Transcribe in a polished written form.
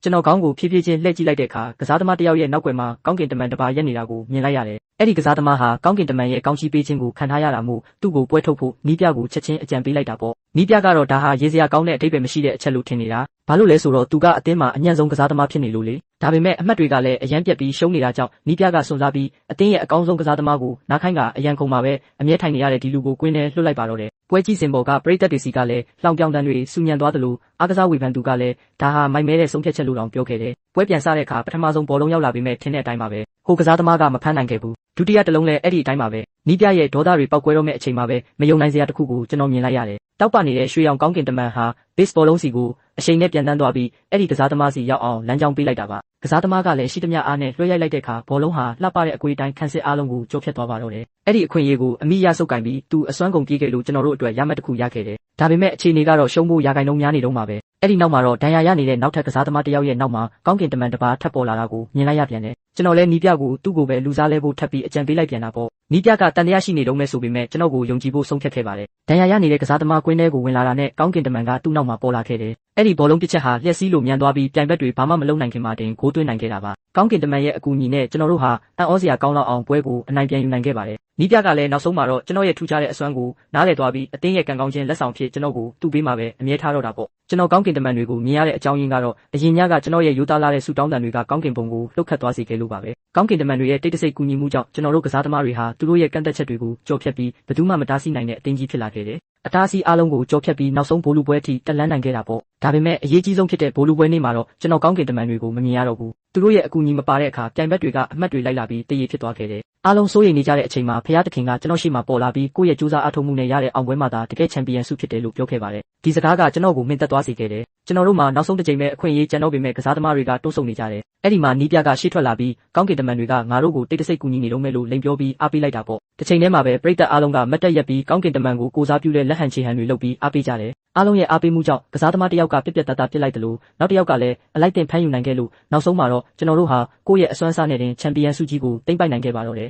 ကျွန်တော်ခေါင်းကိုဖြည်းဖြည်းချင်းလှည့်ကြည့်လိုက်တဲ့အခါကစားသမားတစ်ယောက်ရဲ့နောက်ွယ်မှာကောင်းကင်တမန်တစ်ပါးရက်နေတာကိုမြင်လိုက်ရတယ်။အဲ့ဒီကစားသမားဟာကောင်းကင်တမန်ရဲ့ကောင်းချီးပေးခြင်းကိုခံထားရတာမို့သူ့ကိုပွဲထုတ်ဖို့နီးပြကိုချက်ချင်းအကြံပေးလိုက်တာပေါ့။နီးပြကတော့ဒါဟာရေးစရာကောင်းတဲ့အဓိပ္ပာယ်မရှိတဲ့အချက်လို့ထင်နေတာ။ဘာလို့လဲဆိုတော့သူကအသင်းမှာအညံ့ဆုံးကစားသမားဖြစ်နေလို့လေ။ဒါပေမဲ့အမှတ်တွေကလည်းအရန်ပြက်ပြီးရှုံးနေတာကြောင့်နီးပြကစွန့်စားပြီးအသင်းရဲ့အကောင်းဆုံးကစားသမားကိုနားခိုင်းကအရန်ခုံမှာပဲအမြဲထိုင်နေရတဲ့ဒီလူကိုကွင်းထဲလွှတ်လိုက်ပါတော့တယ်။ပွဲကြီးစင်ပေါ်ကပရိသတ်တွေစီကလည်းလှောင်ပြောင်တန်းတွေစူညံသွားသလိုအားကစားဝေဖန်သူကလည်းဒါဟာမိုက်မဲတဲ့ဆုံးဖြတ်ချက်လို့တောင်ပြောခဲ့တယ်။ပွဲပြန်စားတဲ့အခါပထမဆုံးဘောလုံးရောက်လာပြီးမဲ့ထင်းတဲ့အတိုင်းပါပဲ။ဟိုကစားသမားကမဖမ်းနိုင်ခဲ့ဘူး။ဒုတိယတစ်လုံးလည်းအဲ့ဒီအတိုင်းပါပဲ။နီးပြရဲ့ဒေါသတွေပောက်ကွဲတော့မဲ့အချိန်မှာပဲမယုံနိုင်စရာတစ်ခုကိုကျွန်တော်မြင်လိုက်ရတယ်။တောက်ပနေတဲ့ရွှေရောင်ကောင်းကင်တမန်ဟာဘေ့စ်ဘောလုံးစီကိုအချိန်နဲ့ပြန်တန်းသွားပြီးအဲ့ဒီကစားသမားစီရောက်အောင်လမ်းကြောင်းပေးလိုက်တာပါ။ကစားသမားကလည်းရှိသမျှအားနဲ့လွှဲရိုက်လိုက်တဲ့အခါဘောလုံးဟာလှပတဲ့အကွေးတိုင်းခန်းစစ်အားလုံးကိုကျော်ဖြတ်သွားပါတော့တယ်။အဲ့ဒီအခွင့်အရေးကိုအမိရဆုပ်ကင်ပြီးသူအစွမ်းကုန်ပြေးခဲ့လို့ကျွန်တော်တို့အတွက်ရမှတ်တစ်ခုရခဲ့တယ်။ဒါပေမဲ့အခြေအနေကတော့ရှုံးဖို့ရာခိုင်နှုန်းများနေတော့မှာပဲ။အဲ့ဒီနောက်မှာတော့ဒဏ်ရာရနေတဲ့နောက်ထပ်ကစားသမားတစ်ယောက်ရဲ့နောက်မှာကောင်းကင်တမန်တစ်ပါးထပ်ပေါ်လာတာကိုမြင်လိုက်ရပြန်တယ်။ကျွန်တော်လည်းနီးပြကိုသူ့ကိုပဲလူစားလဲဖို့ထပ်ပြီးအကြံပေးလိုက်ပြန်တာပေါ့။နီးပြကတန်တရားရှိနေတော့မဲ့ဆိုပေမဲ့ကျွန်တော်ကိုယုံကြည်ဖို့ဆုံးဖြတ်ခဲ့ပါတယ်။ဒဏ်ရာရနေတဲ့ကစားသမားကွင်းထဲကိုဝင်လာတာနဲ့ကောင်းကင်တမန်ကသူ့နောက်မှာပေါ်လာခဲ့တယ်။အဲ့ဒီဘောလုံးပစ်ချက်ဟာလျှက်စီးလို့မြန်သွားပြီးပြိုင်ဘက်တွေဘာမှမလုပ်နိုင်ခင်မှာတင်ဂိုးသွင်းနိုင်ခဲ့တာပါ။ကောင်းကင်တမန်ရဲ့အကူအညီနဲ့ကျွန်တော်တို့ဟာအံ့ဩစရာကောင်းလောက်အောင်ပွဲကိုအနိုင်ပြန်ယူနိုင်ခဲ့ပါတယ်။နီးပြကလည်းနောက်ဆုံးမှာတော့ကျွန်တော်ရဲ့ထူးခြားတဲ့အစွမ်းကိုနားလည်သွားပြီးအသင်းရဲ့ကံကောင်းခြင်းလက်ဆောင်ဖြစ်ကျွန်တော်ကိုသူ့ဘေးမှာပဲအမြဲထားတော့တာပေါ့။ကျွန်တော်ကောင်းကင်တမန်တွေကိုမြင်ရတဲ့အကြောင်းရင်းကတော့အရင်ညကကျွန်တော်ရဲ့ရိုးသားလာတဲ့ဆူတောင်းတန်တွေကကောင်းကင်ဘုံကိုလှုပ်ခတ်သွားစေခဲ့လို့ပါပဲ။ကောင်းကင်တမန်တွေရဲ့တိတ်တဆိတ်ကူညီမှုကြောင့်ကျွန်တော်တို့ကစားသမားတွေဟာသူတို့ရဲ့ကန့်သက်ချက်တွေကိုကြော်ဖြတ်ပြီးဘယ်သူမှမတားဆီးနိုင်တဲ့အသင်းကြီးဖြစ်လာခဲ့တယ်။အတားအဆီးအားလုံးကိုကြော်ဖြတ်ပြီးနောက်ဆုံးဘိုးလူပွဲအထိတက်လှမ်းနိုင်ခဲ့တာပေါ့။ဒါပေမဲ့အရေးကြီးဆုံးဖြစ်တဲ့ဘိုးလူပွဲနေ့မှာတော့ကျွန်တော်ကောင်းကင်တမန်တွေကိုမမြင်ရတော့ဘူး။သူတို့ရဲ့အကူအညီမပါတဲ့အခါပြိုင်ဘက်တွေကအမှတ်တွေလိုက်လာပြီးတရေဖြစ်သွားခဲ့တယ်။အားလုံးစိုးရိမ်နေကြတဲ့အချိန်မှာဖခင်တခင်ကကျွန်တော်ရှေ့မှာပေါ်လာပြီးကိုယ့်ရဲ့ကြိုးစားအားထုတ်မှုနဲ့ရတဲ့အောင်ပွဲမှာသာတကယ်ချန်ပီယံဆုဖြစ်တယ်လို့ပြောခဲ့ပါတယ်။ဒီစကားကကျွန်တော်ကိုမင်းသက်သွားစေခဲ့တယ်။ကျွန်တော်တို့မှာနောက်ဆုံးတစ်ချိန်ပဲအခွင့်အရေးကျန်တော့ပေမဲ့ကစားသမားတွေကတိုးဆုံနေကြတယ်။အဲ့ဒီမှာနီးပြကရှေ့ထွက်လာပြီးကောင်းကင်တမန်တွေကငါတို့ကိုတိတ်တဆိတ်ကူညီနေတော့မဲ့လို့လိန်ပြောပြီးအားပေးလိုက်တာပေါ့။တစ်ချိန်တည်းမှာပဲပရိသတ်အားလုံးကမတ်တက်ရက်ပြီးကောင်းကင်တမန်ကိုကိုစားပြုတဲ့လက်ဟန်ချေဟန်တွေလုပ်ပြီးအားပေးကြတယ်။အားလုံးရဲ့အားပေးမှုကြောင့်ကစားသမားတစ်ယောက်ကပြက်ပြက်တတ်တာပြစ်လိုက်တယ်လို့နောက်တစ်ယောက်ကလည်းအလိုက်တင်ဖမ်းယူနိုင်ခဲ့လို့နောက်ဆုံးမှာတော့ကျွန်တော်တို့ဟာကိုယ့်ရဲ့အစွမ်းစားနဲ့တင်ချန်ပီယံဆုကြီးကိုသိမ်းပိုက်နိုင်ခဲ့ပါတော့တယ်